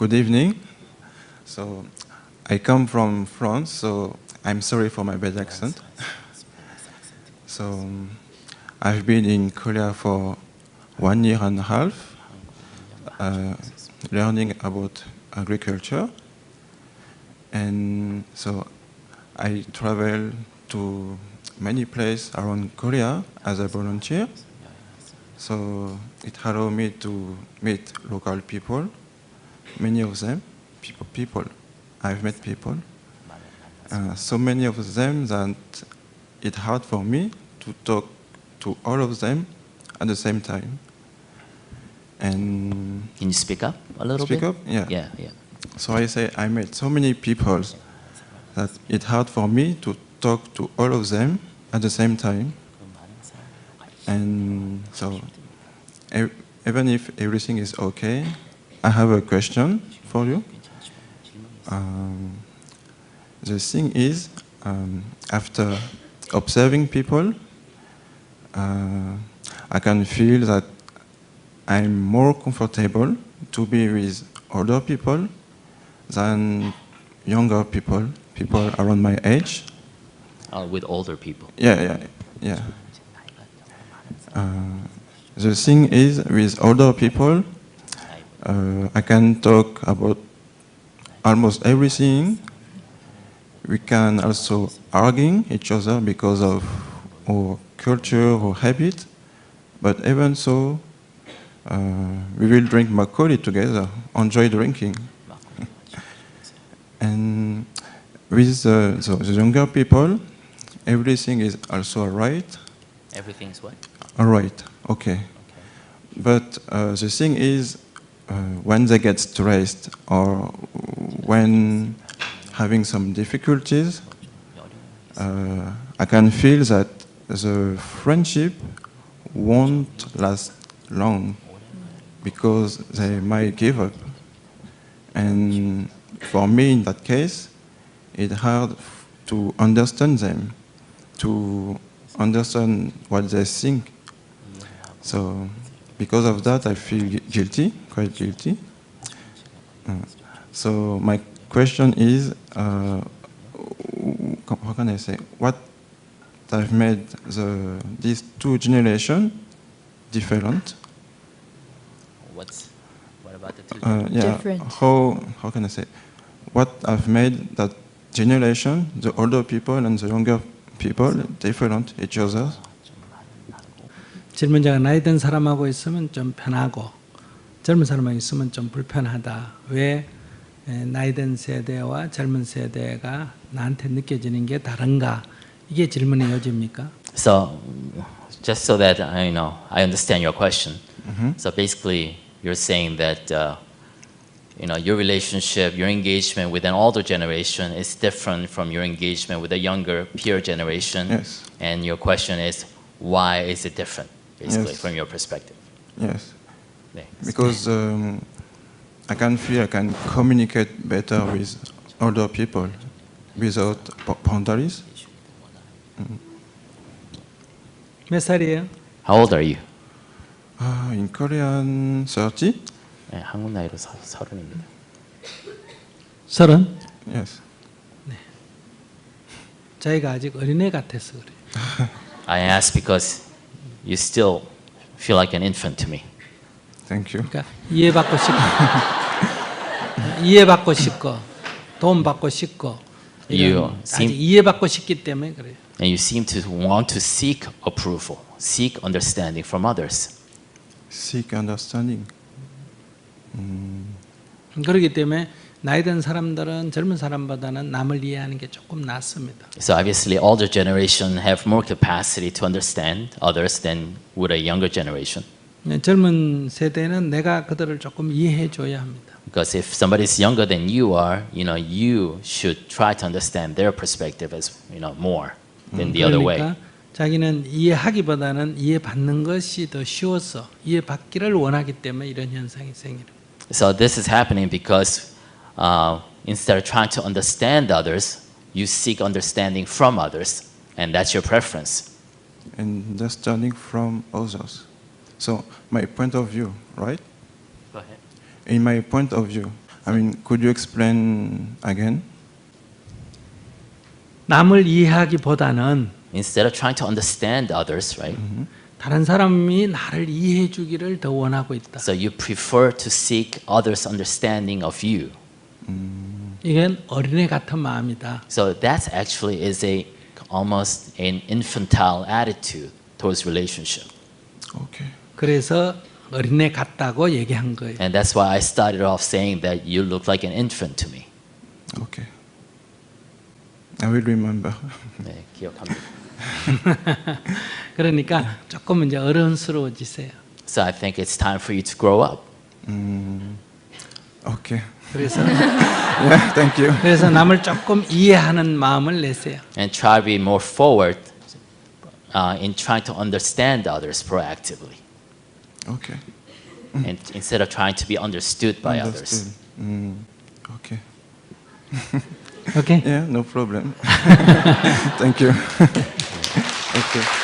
Good evening. So, I come from France, so I'm sorry for my bad accent. So, I've been in Korea for 1.5 years, learning about agriculture. And so, I travel to many places around Korea as a volunteer. So, it allowed me to meet local people, many of them, people. I've met people. So many of them that it's hard for me to talk to all of them at the same time. And can you speak up a little bit? Speak up? Yeah. Yeah. So I say I met so many people that it's hard for me to talk to all of them at the same time. And so even if everything is okay, I have a question for you. The thing is, after observing people, I can feel that I'm more comfortable to be with older people than younger people around my age. With older people? Yeah. The thing is, with older people, I can talk about almost everything. We can also argue each other because of our culture or habit, but even so, we will drink makgeolli together, enjoy drinking. And with the younger people, everything is also alright. Everything is what? Alright, okay. But the thing is, when they get stressed or when having some difficulties, I can feel that the friendship won't last long because they might give up. And for me, in that case, it's hard to understand them, to understand what they think. So, because of that, I feel guilty, quite guilty. So my question is, how can I say, what have made these two generations different? What about the two generations? Different. How can I say, what have made that generation, the older people and the younger people, different each other? 질문자가 나이 든 사람하고 있으면 좀 편하고 젊은 사람하고 있으면 좀 불편하다. 왜 나이 든 세대와 젊은 세대가 나한테 느껴지는 게 다른가? 이게 질문의 요지입니까? So, just so that I understand your question. So basically, you're saying that your relationship, your engagement with an older generation is different from your engagement with a younger peer generation. Yes. And your question is, why is it different, basically, Yes. from your perspective? Yes. 네. Because I can feel I can communicate better with older people without boundaries. 몇 살이에요? How old are you? In Korean 30? 네, 한국 나이로 30입니다. 30? Yes. 자기가 아직 어린애 같아서 그래요. I ask because you still feel like an infant to me. Thank you. 그러니까 이해받고 싶고 이해받고 싶고 도움 받고 싶고 아직 이해받고 싶기 때문에 그래요. And you seem to want to seek approval, seek understanding from others. Seek understanding. 그렇기 때문에 나이 든 사람들은 젊은 사람보다는 남을 이해하는 게 조금 낫습니다. So obviously, older generation have more capacity to understand others than would a younger generation. 젊은 세대는 내가 그들을 조금 이해해 줘야 합니다. Because if somebody is younger than you are, you should try to understand their perspective as more than the other way. 그러니까 자기는 이해하기보다는 이해받는 것이 더 쉬워서 이해받기를 원하기 때문에 이런 현상이 생기는 거예요. So this is happening because instead of trying to understand others, you seek understanding from others, and that's your preference. Understanding from others. So my point of view, right? Go ahead. In my point of view, I mean, could you explain again? 남을 이해하기보다는 Instead of trying to understand others, right? 다른 사람이 나를 이해해 주기를 더 원하고 있다. So you prefer to seek others' understanding of you. 이건 어린애 같은 마음이다. So that actually is almost an infantile attitude towards relationship. Okay. 그래서 어린애 같다고 얘기한 거예요. And that's why I started off saying that you look like an infant to me. Okay. I will remember. 네, 기억합니다. 그러니까 조금 이제 어른스러워지세요. So I think it's time for you to grow up. Okay. 그래서 Yeah, thank you. 그래서 남을 조금 이해하는 마음을 내세요. And try to be more forward in trying to understand others proactively. Okay. And instead of trying to be understood by Understood. others. Okay. 오케이. Yeah, no problem. Thank you. Okay.